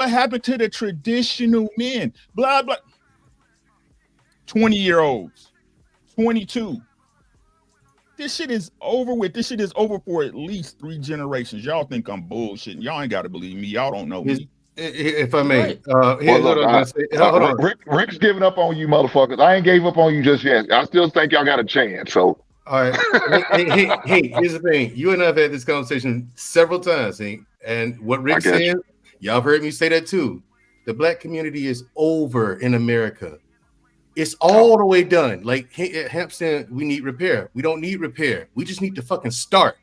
What happened to the traditional men? Blah blah. 20-year-olds, 22. This shit is over with. This shit is over for at least 3 generations. Y'all think I'm bullshitting. Y'all ain't got to believe me. Y'all don't know me. If I may, Rick's giving up on you, motherfuckers. I ain't gave up on you just yet. I still think y'all got a chance. So, all right. hey, here's the thing. You and I have had this conversation several times, and what Rick said, y'all have heard me say that too. The black community is over in America. It's all the way done. Like Hamp said, we need repair. We don't need repair. We just need to fucking start.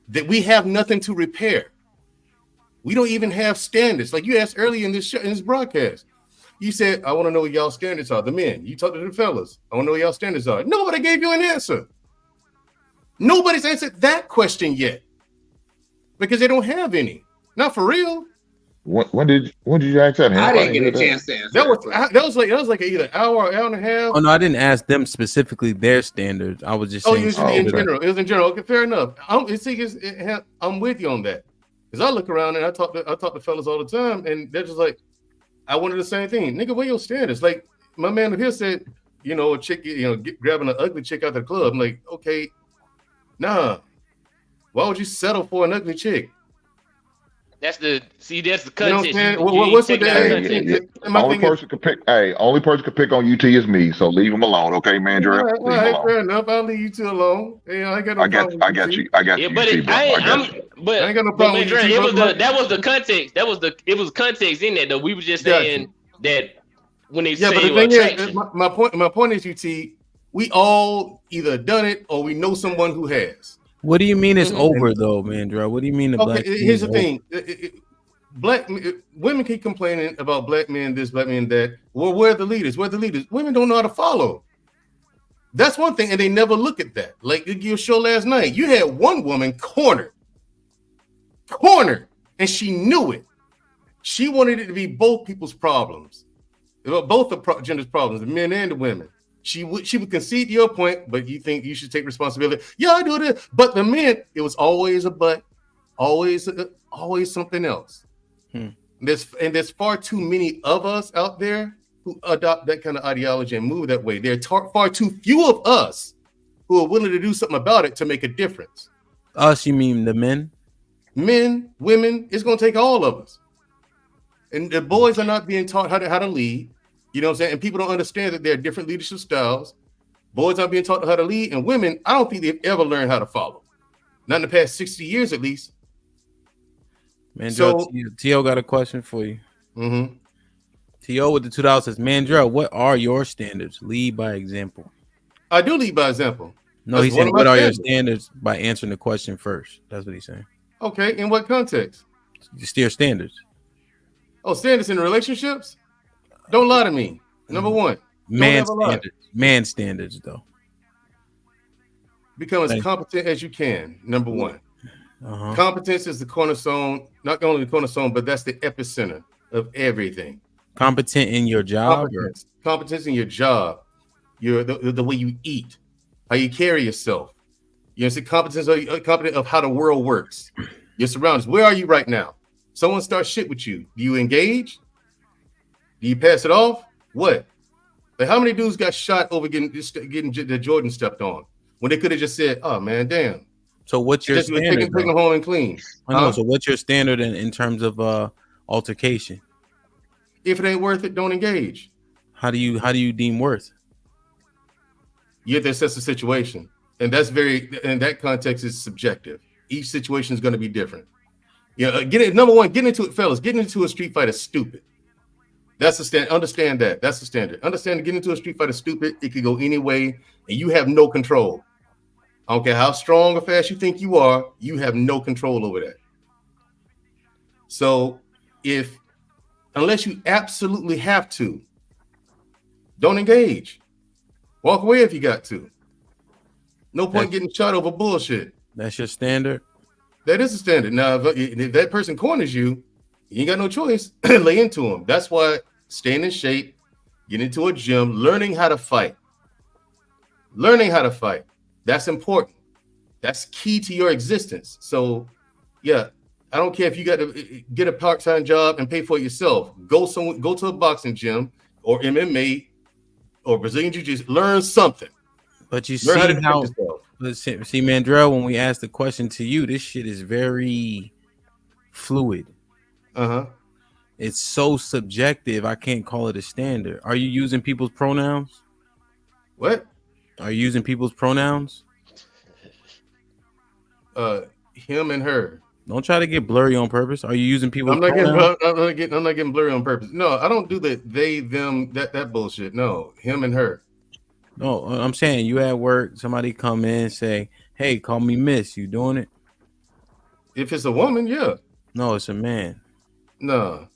That we have nothing to repair. We don't even have standards. Like you asked earlier in this show, in this broadcast, you said, "I want to know what y'all standards are." The men, you talked to the fellas. I want to know what y'all standards are. Nobody gave you an answer. Nobody's answered that question yet because they don't have any. Not for real. When did you ask that? I didn't get a chance to answer. That was like either hour and a half. Oh no, I didn't ask them specifically their standards. I was just saying. In general. It was in general. Okay, fair enough. I'm with you on that. Because I look around and I talk to fellas all the time, and they're just like, I wanted the same thing. Nigga, where your standards? Like, my man here said, a chick, grabbing an ugly chick out the club. I'm like, okay, nah. Why would you settle for an ugly chick? That's the context. You know what's with that? Only person could pick on UT is me, so leave him alone, okay, Mandrell? All right, fair enough. I'll leave you two alone. Yeah, I got no problem. I got you. Yeah, but I ain't got no problem with Mandrell, that was the context. It was context in that though. We were just saying that when they say attraction. My point is, UT, we all either done it or we know someone who has. What do you mean it's over though, Mandrell? What do you mean the black? Here's the thing. Black women keep complaining about black men this, black men that. Well, where are the leaders? Women don't know how to follow. That's one thing, and they never look at that. Like your show last night, you had one woman cornered, and she knew it. She wanted it to be both people's problems, both the genders' problems, the men and the women. She would concede your point, but you think you should take responsibility. Yeah, I do this, but the men, it was always a but, always something else. There's far too many of us out there who adopt that kind of ideology and move that way. There are far too few of us who are willing to do something about it to make a difference. Us, you mean the men? Men, women, it's going to take all of us. And the boys are not being taught how to lead. You know what I'm saying? And people don't understand that there are different leadership styles. Boys aren't being taught how to lead, and women, I don't think they've ever learned how to follow. Not in the past 60 years, at least. Mandrell, T.O. got a question for you. T.O. with the $2 says, Mandrell, what are your standards? Lead by example. I do lead by example. No, he said, what are your standards by answering the question first? That's what he's saying. Okay, in what context? Just your standards. Oh, standards in relationships? Don't lie to me. Number one. Man standards, though. Become as competent as you can. Number one. Competence is the cornerstone, not only the cornerstone, but that's the epicenter of everything. Competent in your job? Competence in your job. The way you eat, how you carry yourself. You know, competence of how the world works. Your surroundings. Where are you right now? Someone starts shit with you. Do you engage? Do you pass it off? What? Like how many dudes got shot over getting the Jordan stepped on when they could have just said, "Oh man, damn." So what's your standard? Take them home and clean. I know. So what's your standard in terms of altercation? If it ain't worth it, don't engage. How do you deem worth? You have to assess the situation, and that's in that context is subjective. Each situation is going to be different. Number one, getting into it, fellas. Getting into a street fight is stupid. That's the standard. Understand that. That's the standard. Understand getting into a street fight is stupid. It could go any way, and you have no control. I don't care how strong or fast you think you are, you have no control over that. So unless you absolutely have to, don't engage. Walk away if you got to. No point getting shot over bullshit. That's your standard? That is a standard. Now, if that person corners you, you ain't got no choice. Lay into them. That's why staying in shape, getting into a gym, learning how to fight. That's important. That's key to your existence. So, yeah, I don't care if you got to get a part-time job and pay for it yourself. Go to a boxing gym or MMA or Brazilian Jiu-Jitsu. Learn something. But you Learn how to see defend how, yourself. see, Mandrell, when we asked the question to you, this shit is very fluid. It's so subjective. I can't call it a standard. Are you using people's pronouns? What? Are you using people's pronouns? Him and her. Don't try to get blurry on purpose. Are you using people's pronouns? I'm not getting blurry on purpose. No, I don't do that. They, them, that bullshit. No, him and her. No, I'm saying you at work. Somebody come in and say, "Hey, call me Miss." You doing it? If it's a woman, yeah. No, it's a man. No.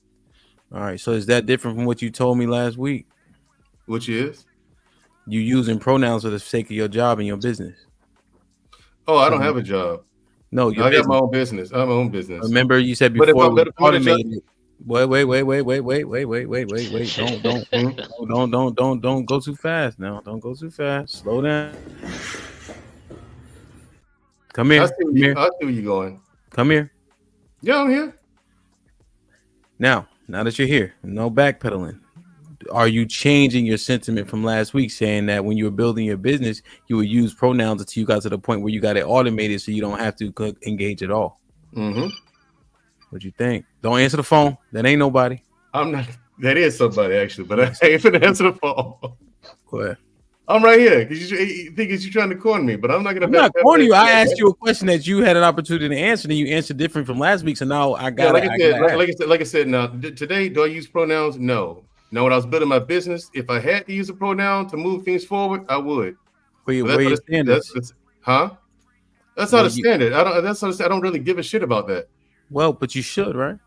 All right. So is that different from what you told me last week? Which is? You using pronouns for the sake of your job and your business. Oh, I don't have a job. No, I got my own business. I have my own business. Remember, you said before we automated. Wait. Don't go too fast now. Don't go too fast. Slow down. Come here. I see where you're going. Come here. Yeah, I'm here. Now that you're here, no backpedaling. Are you changing your sentiment from last week, saying that when you were building your business, you would use pronouns until you got to the point where you got it automated, so you don't have to engage at all? What you think? Don't answer the phone. That ain't nobody. I'm not. That is somebody actually, but I ain't finna answer the phone. Go ahead. I'm right here because you think you're trying to corner me, but I'm not gonna. I'm not corner you. I asked you a question that you had an opportunity to answer, and you answered different from last week. So now I got. Like I said. Now today, do I use pronouns? No. Now, when I was building my business, if I had to use a pronoun to move things forward, I would. Where your standards? That's not a standard. I don't really give a shit about that. Well, but you should, right?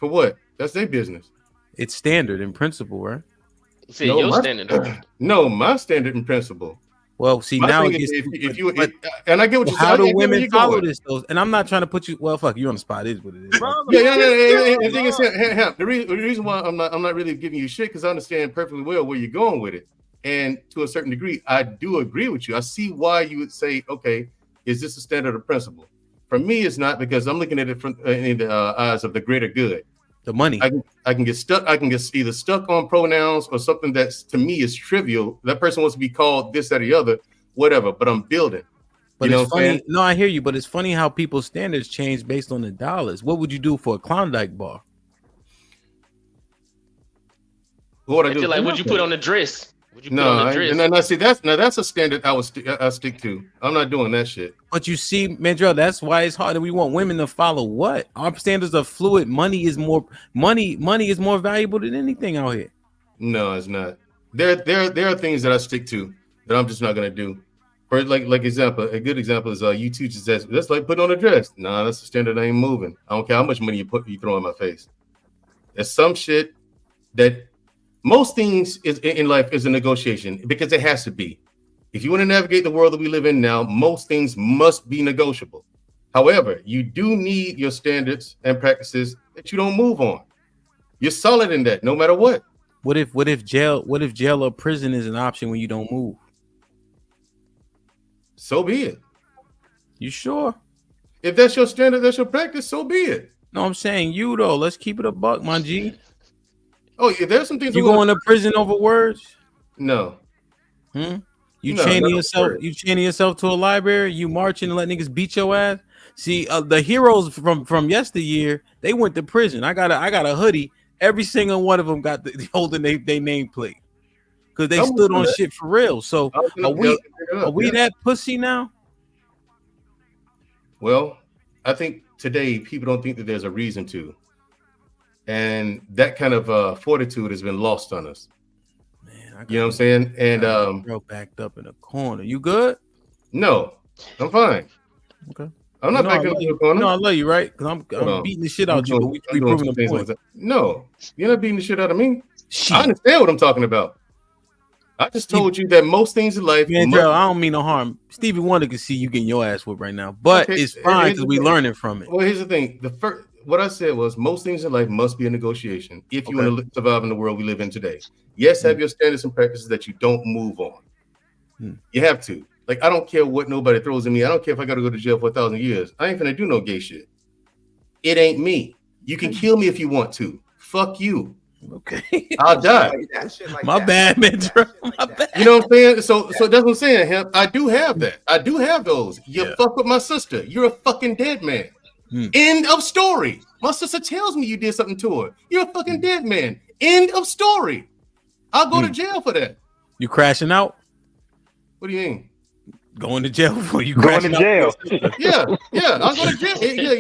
For what? That's their business. It's standard in principle, right? See, your standard. No, my standard in principle. Well, see, now it gets, and I get what you're saying. How do women follow this though? And I'm not trying to put you. Well, fuck, you on the spot. Is what it is. The reason why I'm not really giving you shit because I understand perfectly well where you're going with it, and to a certain degree, I do agree with you. I see why you would say, okay, is this a standard or principle? For me, it's not because I'm looking at it from in the eyes of the greater good. The money. I can get stuck. I can get either stuck on pronouns or something that's to me is trivial. That person wants to be called this or the other, whatever. But I'm building. But it's funny. No, I hear you. But it's funny how people's standards change based on the dollars. What would you do for a Klondike bar? What I do? Like, would you put on a dress? No, see that's a standard I stick to. I'm not doing that shit. But you see, Mandrell, that's why it's hard that we want women to follow what? Our standards are fluid. Money is more valuable than anything out here. No, it's not. There are things that I stick to that I'm just not gonna do. For like example, a good example is you teach us that's like putting on a dress. Nah, that's the standard. I ain't moving. I don't care how much money you throw in my face. There's some shit that most things in life is a negotiation because it has to be. If you want to navigate the world that we live in now, most things must be negotiable. However, you do need your standards and practices that you don't move on. You're solid in that, no matter what. What if jail or prison is an option when you don't move? So be it. You sure? If that's your standard, that's your practice, so be it. No, I'm saying you though. Let's keep it a buck, my G. Oh, yeah, there's some things. You going to prison over words? No. You chaining yourself to a library? You marching and let niggas beat your ass? See, the heroes from yesteryear, they went to prison. I got a hoodie. Every single one of them got holding their nameplate because they stood on shit for real. So are we that pussy now? Well, I think today people don't think that there's a reason to. And that kind of fortitude has been lost on us. Man, you know what I'm saying? And bro, backed up in a corner. You good? No, I'm fine. Okay. I'm not backed up in the corner. No, I love you, right? Because I'm beating the shit out you, but we proving the point. No, you're not beating the shit out of me. I understand what I'm talking about. I just told you that most things in life. Mandrell, I don't mean no harm. Stevie Wonder can see you getting your ass whooped right now, but it's fine because we learning from it. Well, here's the thing. What I said was most things in life must be a negotiation if you want to survive in the world we live in today. Yes, have your standards and practices that you don't move on. You have to. Like, I don't care what nobody throws at me. I don't care if I got to go to jail for 1,000 years. I ain't gonna do no gay shit. It ain't me. You can kill me if you want to. Fuck you. Okay. I'll die. My bad, Mandrell. My bad. You know what I'm saying? So that's what I'm saying. Hemp. I do have that. I do have those. You fuck with my sister. You're a fucking dead man. End of story. My sister tells me you did something to her. You're a fucking dead man. End of story. I'll go to jail for that. You crashing out? What do you mean? Going to jail for you Going to crashing jail. Yeah. I'll go to jail. Yeah.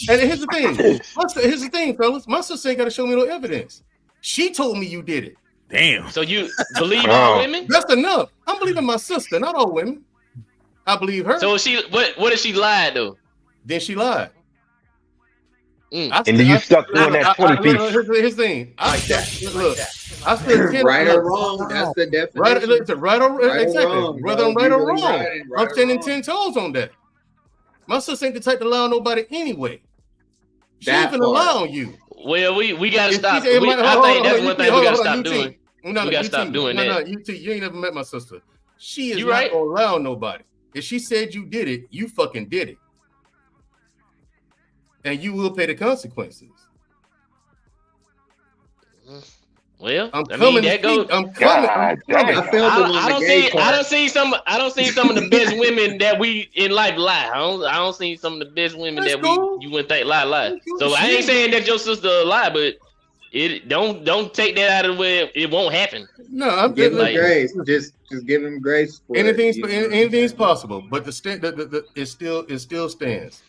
And here's the thing. Here's the thing, fellas. My sister ain't got to show me no evidence. She told me you did it. Damn. So you believe all women? That's enough. I'm believing my sister, not all women. I believe her. So what if she lied though? Then she lied. And then you stuck doing that 20 piece. Here's the thing. I still right or wrong. That's the definition. Right or exactly. wrong, Whether I'm right or wrong. Right I'm standing 10 toes on that. My sister ain't the type to lie on nobody anyway. She ain't gonna lie on you. Well, we gotta stop. I think that's one thing we gotta stop doing. We gotta stop doing that. No, you ain't never met my sister. She is You not right? gonna lie on nobody. If she said you did it, you fucking did it. And you will pay the consequences. Well, I'm coming. that goes. I'm coming. I don't see some of the best women that we in life lie. I don't see some of the best women That's that cool. you wouldn't think lie. Cool. So I ain't saying that your sister a lie, but it don't take that out of where it won't happen. No, I'm give like, them grace. Just give them grace. Anything's possible, but it still stands.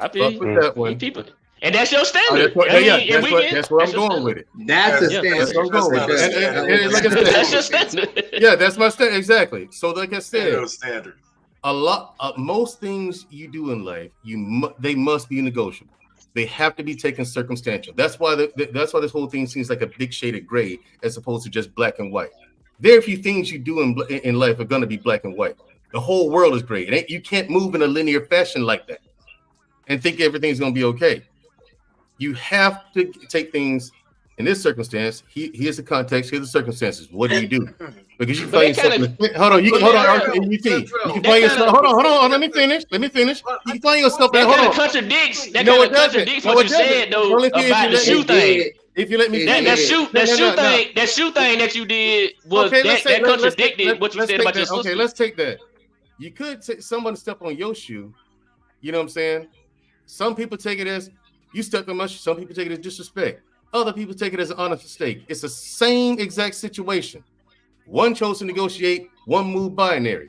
I feel you. With that one. People. And that's your standard. That's where I'm going with it. That's a standard. That's where I'm going with it. Like I said, that's your standard. Yeah, that's my standard. Exactly. So, like I said, standard. Most things you do in life, they must be negotiable. They have to be taken circumstantial. That's why this whole thing seems like a big shade of gray as opposed to just black and white. Very few things you do in life are going to be black and white. The whole world is gray. You can't move in a linear fashion like that and think everything's going to be okay. You have to take things in this circumstance. Here's the context. Here's the circumstances. What do you do? Because you find yourself. Hold on. You can find yourself. Hold on. Let me finish. You can find yourself. That kind of contradicts. That kind of contradicts what you said though about the shoe thing. If you let me, that shoe thing that you did was that contradicted what you said about your sister. Okay, let's take that. You could take someone step on your shoe. You know what I'm saying? Some people take it as you stepped on my shoe. Some people take it as disrespect. Other people take it as an honest mistake. It's the same exact situation. One chose to negotiate, one moved binary,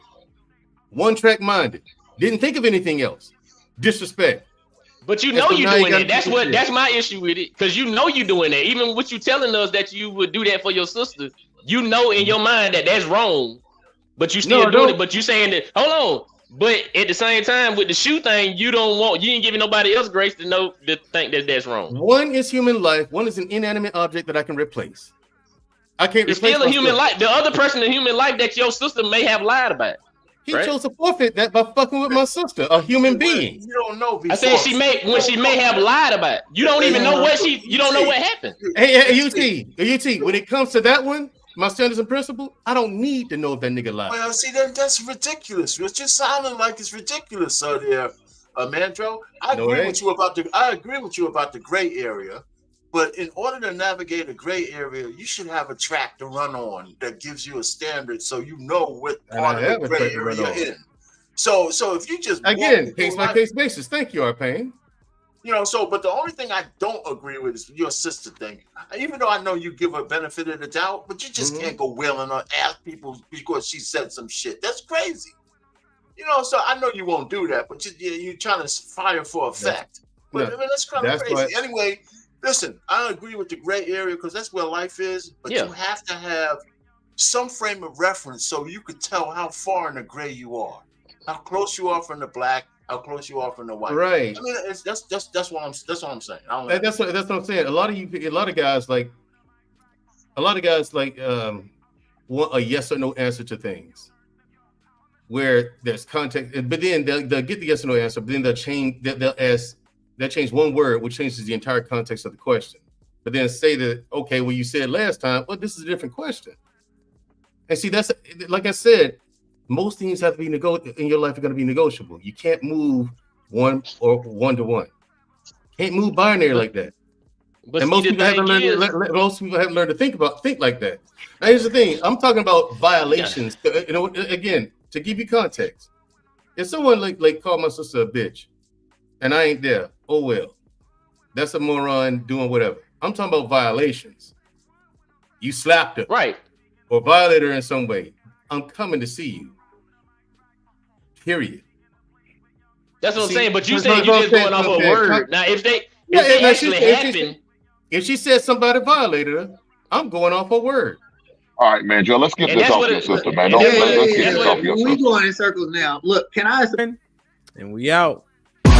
one track minded. Didn't think of anything else. Disrespect. But you know you're doing that. That's my issue with it. Because you know you're doing that. Even with you telling us that you would do that for your sister, you know in your mind that that's wrong. But you still doing it. But you saying that, hold on. But at the same time, with the shoe thing, you ain't giving nobody else grace to think that that's wrong. One is human life. One is an inanimate object that I can replace. I can't replace. It's still a human life. The other person in human life that your sister may have lied about. He chose to forfeit that by fucking with my sister, a human being. You don't know. I said she may have lied about it. You don't even know you don't know what happened. Hey, UT, when it comes to that one, my standards and principle, I don't need to know if that nigga lied. Well, see, that's ridiculous. It's just sounding like it's ridiculous, there, Mandrell. I agree with you about the gray area, but in order to navigate a gray area, you should have a track to run on that gives you a standard, so you know what part of the gray area you're in. So if you just case by case basis. Thank you, Arpain. But the only thing I don't agree with is your sister thing. Even though I know you give her benefit of the doubt, but you just can't go wailing or ask people because she said some shit. That's crazy. So I know you won't do that, but you're trying to fire for effect. But that's kind of crazy. Anyway, listen, I agree with the gray area because that's where life is, but you have to have some frame of reference so you could tell how far in the gray you are, how close you are from the black, how close you are from the white. Right. I mean, that's what I'm saying. That's what I'm saying. A lot of guys want a yes or no answer to things, where there's context, but then they'll get the yes or no answer, but then they'll change one word, which changes the entire context of the question. But then say that, okay, well, you said last time, well, this is a different question. And see, that's like I said. Most things have to be in your life are going to be negotiable. You can't move one to one. Can't move binary like that. But and most people haven't learned to think like that. Now, here's the thing. I'm talking about violations. You know, again, to give you context, if someone like called my sister a bitch, and I ain't there, oh well, that's a moron doing whatever. I'm talking about violations. You slapped her, right, or violated her in some way. I'm coming to see you. Period. That's what I'm saying. But you saying you just going off a word. Now, if they actually happen. If she said somebody violated her, I'm going off her word. All right, man, Joe, let's get this off your sister, man. Let's get this off your sister. We going in circles now. Look, can I? And we out. You